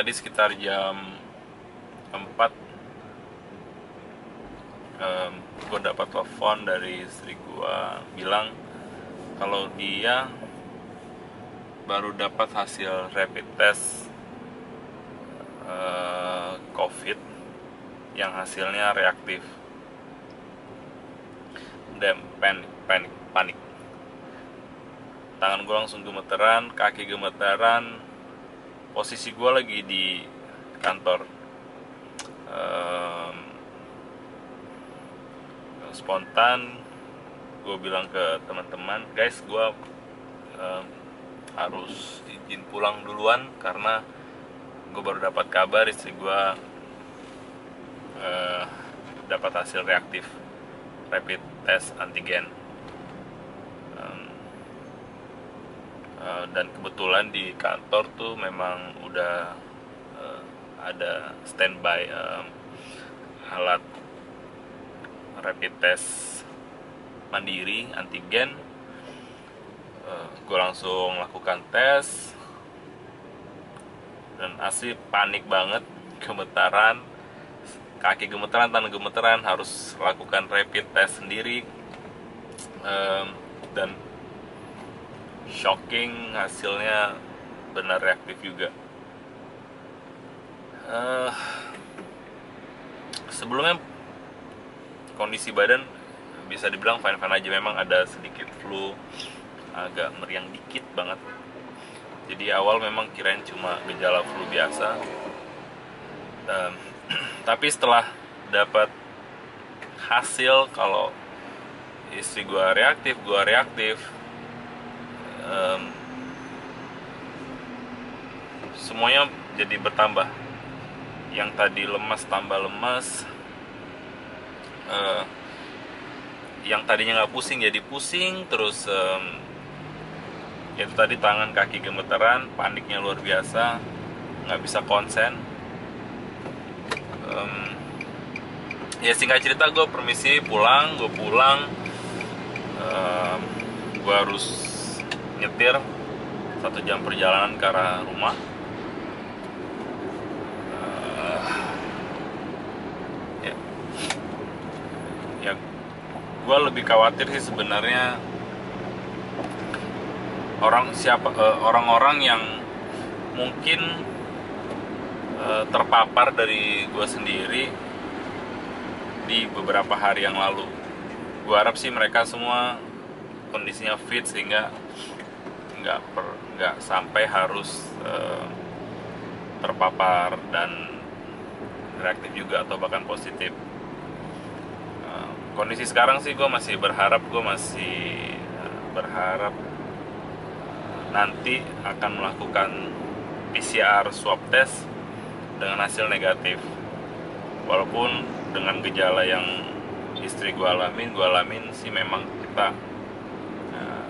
tadi sekitar jam 4 gue dapat telepon dari istri gue bilang kalau dia baru dapat hasil rapid test COVID yang hasilnya reaktif. Dan panik. Tangan gue langsung gemeteran, kaki gemeteran. Posisi gue lagi di kantor. Spontan gue bilang ke teman-teman, guys, gue harus izin pulang duluan karena gue baru dapat kabar istri gue dapat hasil reaktif rapid test antigen. Dan kebetulan di kantor tuh memang udah ada standby alat rapid test mandiri antigen. Gue langsung lakukan tes dan asli panik banget, gemetaran, kaki gemeteran, tangan gemeteran, harus lakukan rapid test sendiri. Dan shocking, hasilnya benar reaktif juga. Sebelumnya kondisi badan bisa dibilang fine-fine aja, memang ada sedikit flu, agak meriang dikit banget. Jadi awal memang kirain cuma gejala flu biasa. Tapi setelah dapat hasil kalau istri gue reaktif, semuanya jadi bertambah. Yang tadi lemas tambah lemas, yang tadinya nggak pusing jadi pusing terus. Itu tadi tangan kaki gemeteran, paniknya luar biasa, nggak bisa konsen. Ya singkat cerita gue permisi pulang, gue harus nyetir 1 jam perjalanan ke arah rumah. Ya gue lebih khawatir sih sebenarnya orang-orang yang mungkin terpapar dari gue sendiri di beberapa hari yang lalu. Gue harap sih mereka semua kondisinya fit sehingga nggak sampai harus terpapar dan reaktif juga atau bahkan positif. Kondisi sekarang sih gue masih berharap nanti akan melakukan PCR swab test dengan hasil negatif. Walaupun dengan gejala yang istri gue alamin sih memang kita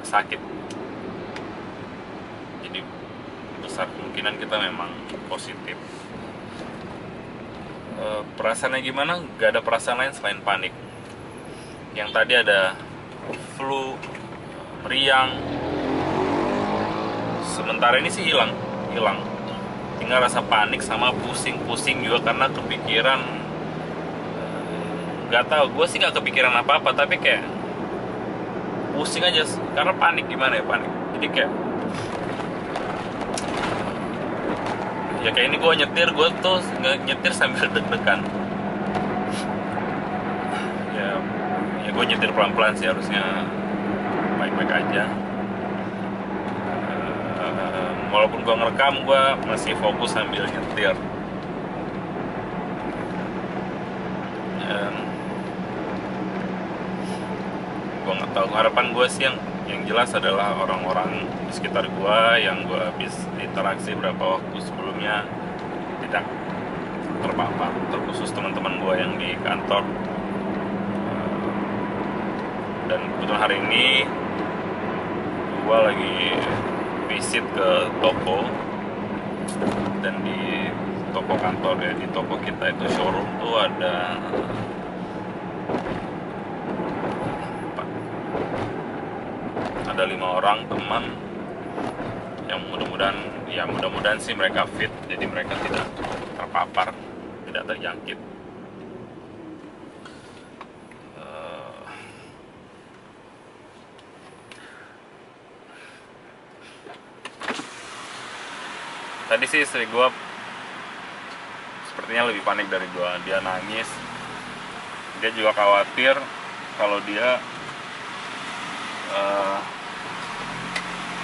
sakit. Jadi besar kemungkinan kita memang positif. Perasaannya gimana? Gak ada perasaan lain selain panik. Yang tadi ada flu, meriang, sementara ini sih hilang. Tinggal rasa panik sama pusing juga karena kepikiran. Gak tau, gue sih gak kepikiran apa-apa, tapi kayak pusing aja karena panik. Gimana ya panik? Jadi kayak ya kayak ini gue nyetir sambil deg-degan. Ya gue nyetir pelan-pelan sih, harusnya baik-baik aja. Walaupun gue ngerekam, gue masih fokus sambil nyetir. Gue nggak tahu, harapan gue sih yang jelas adalah orang-orang di sekitar gue yang gue habis interaksi beberapa waktu sebelumnya tidak terpapar, terkhusus teman-teman gue yang di kantor. Dan kebetulan hari ini gue lagi visit ke toko, dan di toko kantor ya, di toko kita itu showroom tuh ada ada 5 orang teman yang mudah-mudahan sih mereka fit, jadi mereka tidak terpapar, tidak terjangkit. Tadi sih istri gue sepertinya lebih panik dari gue. Dia nangis, dia juga khawatir kalau dia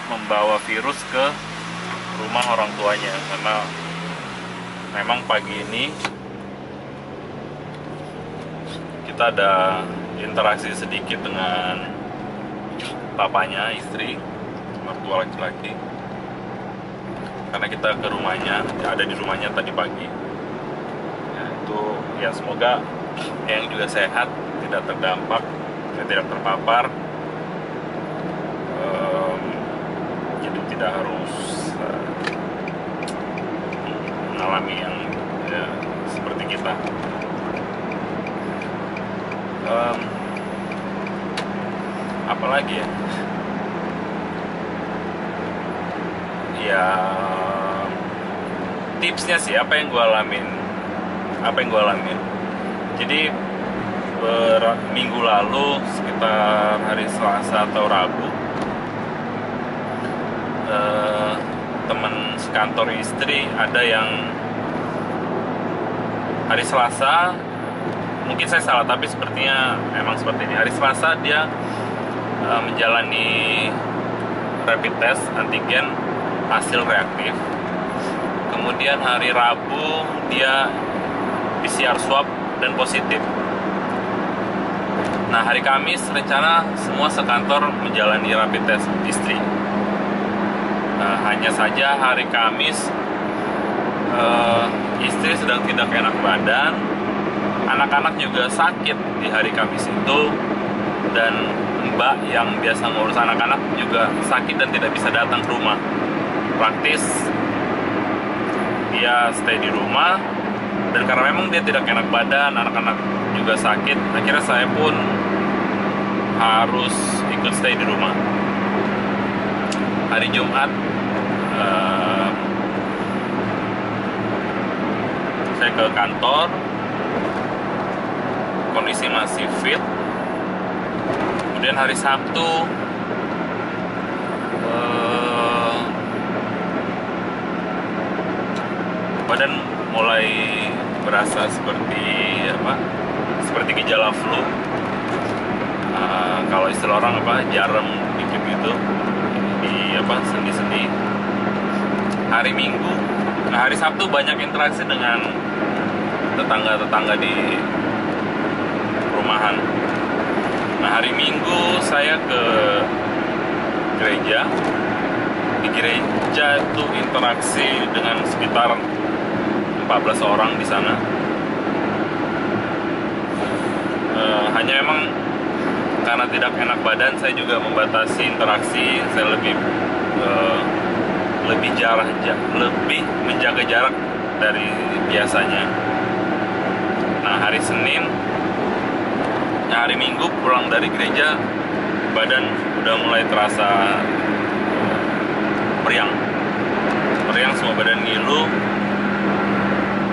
membawa virus ke rumah orang tuanya, karena memang pagi ini kita ada interaksi sedikit dengan papanya istri, mertua laki-laki, karena kita ke rumahnya, ada di rumahnya tadi pagi. Ya, itu ya semoga yang juga sehat, tidak terdampak, tidak terpapar, jadi tidak harus mengalami yang ya, seperti kita. Apalagi ya? Ya tipsnya sih apa yang gue alamin. Jadi minggu lalu sekitar hari Selasa atau Rabu, teman sekantor istri ada yang hari Selasa, mungkin saya salah tapi sepertinya emang seperti ini. Hari Selasa dia menjalani rapid test antigen, hasil reaktif. Kemudian hari Rabu dia PCR swab dan positif. Nah, hari Kamis rencana semua sekantor menjalani rapid test istri. Hanya saja hari Kamis istri sedang tidak enak badan, anak-anak juga sakit di hari Kamis itu, dan mbak yang biasa ngurus anak-anak juga sakit dan tidak bisa datang ke rumah. Praktis dia stay di rumah, dan karena memang dia tidak enak badan, anak-anak juga sakit, akhirnya saya pun harus ikut stay di rumah. Hari Jumat saya ke kantor, kondisi masih fit. Kemudian hari Sabtu badan mulai berasa seperti gejala flu. Kalau istilah orang jarum dikit gitu di sendi-sendi. Hari Sabtu banyak interaksi dengan tetangga-tetangga di rumahan. Nah, hari Minggu saya ke gereja. Di gereja itu interaksi dengan sekitar 14 orang di sana. Hanya memang karena tidak enak badan, saya juga membatasi interaksi. Saya lebih menjaga jarak dari biasanya. Nah, hari Minggu pulang dari gereja, badan udah mulai terasa meriang, semua badan ngilu.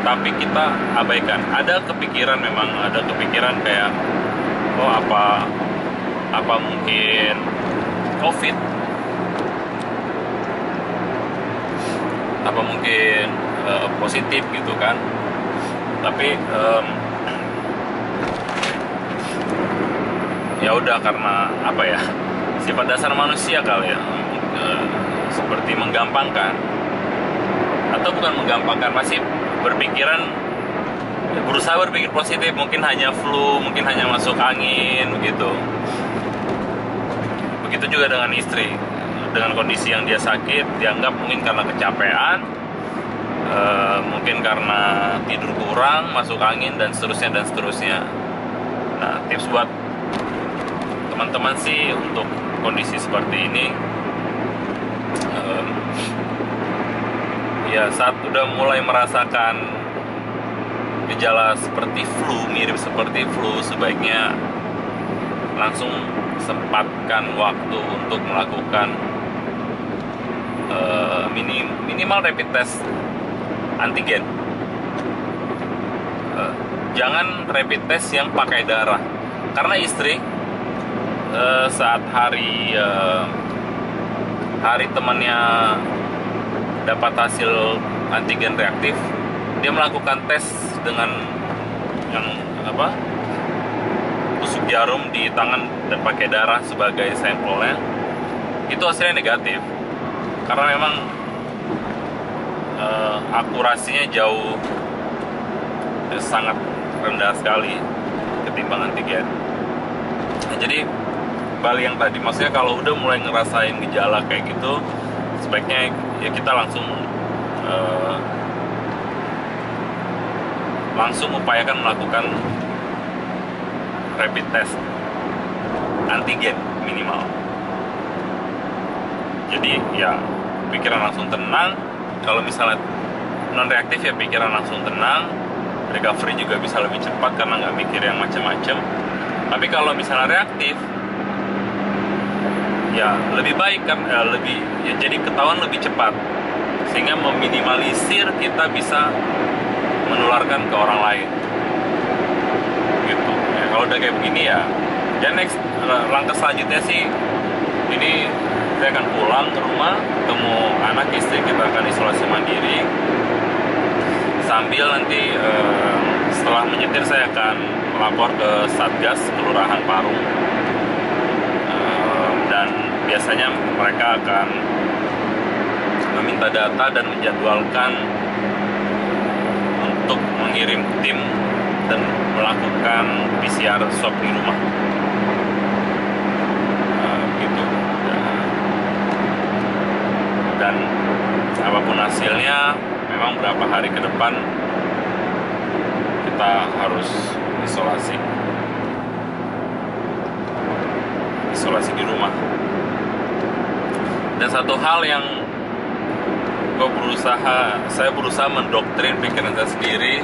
Tapi kita abaikan. Ada kepikiran kayak, oh apa mungkin COVID, apa mungkin positif gitu kan. Tapi ya udah, karena sifat dasar manusia kali ya, seperti menggampangkan, atau bukan menggampangkan, masih berusaha berpikir positif. Mungkin hanya flu, mungkin hanya masuk angin begitu. Begitu juga dengan istri, dengan kondisi yang dia sakit, dianggap mungkin karena kecapean, mungkin karena tidur kurang, masuk angin, dan seterusnya. Nah, tips buat teman-teman sih untuk kondisi seperti ini, ya saat udah mulai merasakan gejala seperti flu, mirip seperti flu, sebaiknya langsung sempatkan waktu untuk melakukan minimal rapid test antigen. Jangan rapid test yang pakai darah, karena istri saat hari temannya dapat hasil antigen reaktif, dia melakukan tes dengan yang tusuk jarum di tangan dan pakai darah sebagai sampelnya. Itu hasilnya negatif, karena memang akurasinya sangat rendah sekali ketimbang antigen. Nah, jadi balik yang tadi, maksudnya kalau udah mulai ngerasain gejala kayak gitu, sebaiknya ya kita langsung upayakan melakukan rapid test antigen minimal. Jadi ya pikiran langsung tenang. Kalau misalnya non reaktif ya pikiran langsung tenang, recovery juga bisa lebih cepat karena nggak mikir yang macam-macam. Tapi kalau misalnya reaktif, ya lebih baik kan, jadi ketahuan lebih cepat, sehingga meminimalisir kita bisa menularkan ke orang lain. Gitu. Ya, kalau udah kayak begini ya, next langkah selanjutnya sih, ini saya akan pulang ke rumah, ketemu anak, istri, kita akan isolasi mandiri. Sambil nanti setelah menyetir saya akan melapor ke Satgas Kelurahan Parung, dan biasanya mereka akan meminta data dan menjadwalkan untuk mengirim tim dan melakukan PCR swab di rumah. Gitu. Dan apapun hasilnya, memang berapa hari ke depan kita harus isolasi di rumah. Dan satu hal yang saya berusaha mendoktrin pikiran saya sendiri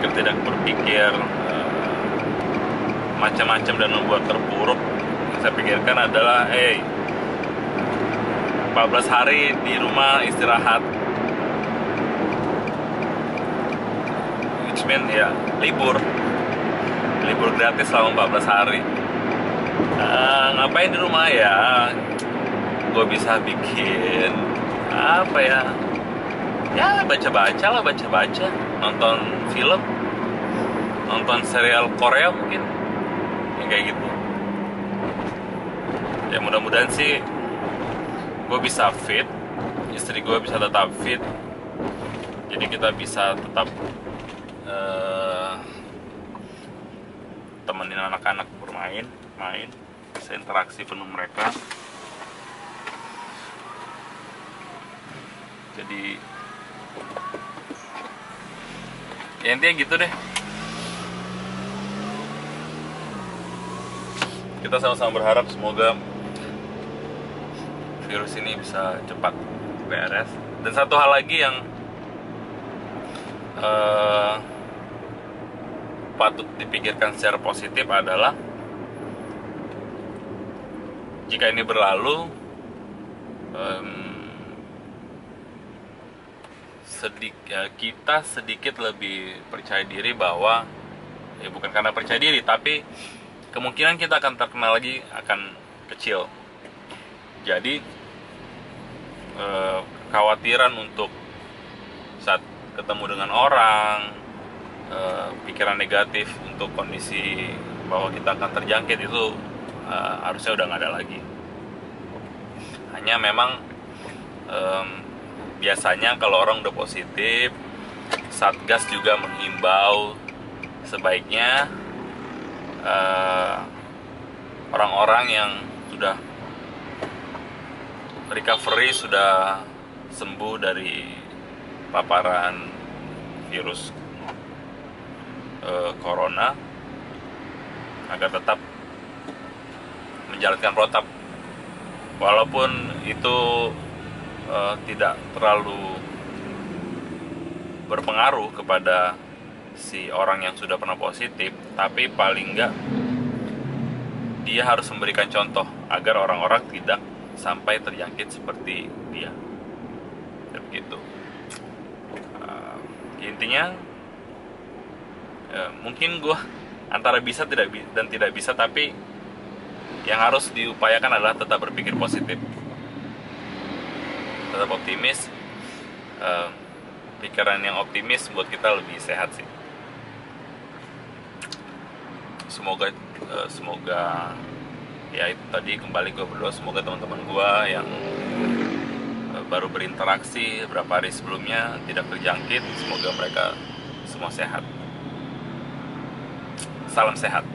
agar tidak berpikir macam-macam dan membuat terpuruk. Saya pikirkan adalah 14 hari di rumah istirahat, which mean ya libur gratis selama 14 hari. Ngapain di rumah ya? Gue bisa bikin apa ya? Ya baca-baca, nonton film, nonton serial Korea mungkin, yang kayak gitu. Ya mudah-mudahan sih gue bisa fit, istri gue bisa tetap fit, jadi kita bisa tetap temenin anak-anak bermain, bisa interaksi penuh mereka. Jadi ya intinya gitu deh. Kita sama-sama berharap semoga virus ini bisa cepat beres. Dan satu hal lagi yang patut dipikirkan secara positif adalah jika ini berlalu, kita sedikit lebih percaya diri bahwa, ya bukan karena percaya diri, tapi kemungkinan kita akan terkena lagi akan kecil. Jadi kekhawatiran untuk saat ketemu dengan orang, pikiran negatif untuk kondisi bahwa kita akan terjangkit itu harusnya udah nggak ada lagi. Hanya memang biasanya kalau orang udah positif, Satgas juga menghimbau sebaiknya orang-orang yang sudah recovery, sudah sembuh dari paparan virus corona, agar tetap menjalankan protap, walaupun itu tidak terlalu berpengaruh kepada si orang yang sudah pernah positif, tapi paling enggak dia harus memberikan contoh agar orang-orang tidak sampai terjangkit seperti dia. Dan begitu. Intinya mungkin gue antara bisa dan tidak bisa, tapi yang harus diupayakan adalah tetap berpikir positif, tetap optimis. Pikiran yang optimis buat kita lebih sehat sih. Semoga ya itu tadi, kembali gue berdoa semoga teman-teman gue yang baru berinteraksi beberapa hari sebelumnya tidak terjangkit, semoga mereka semua sehat. Salam sehat.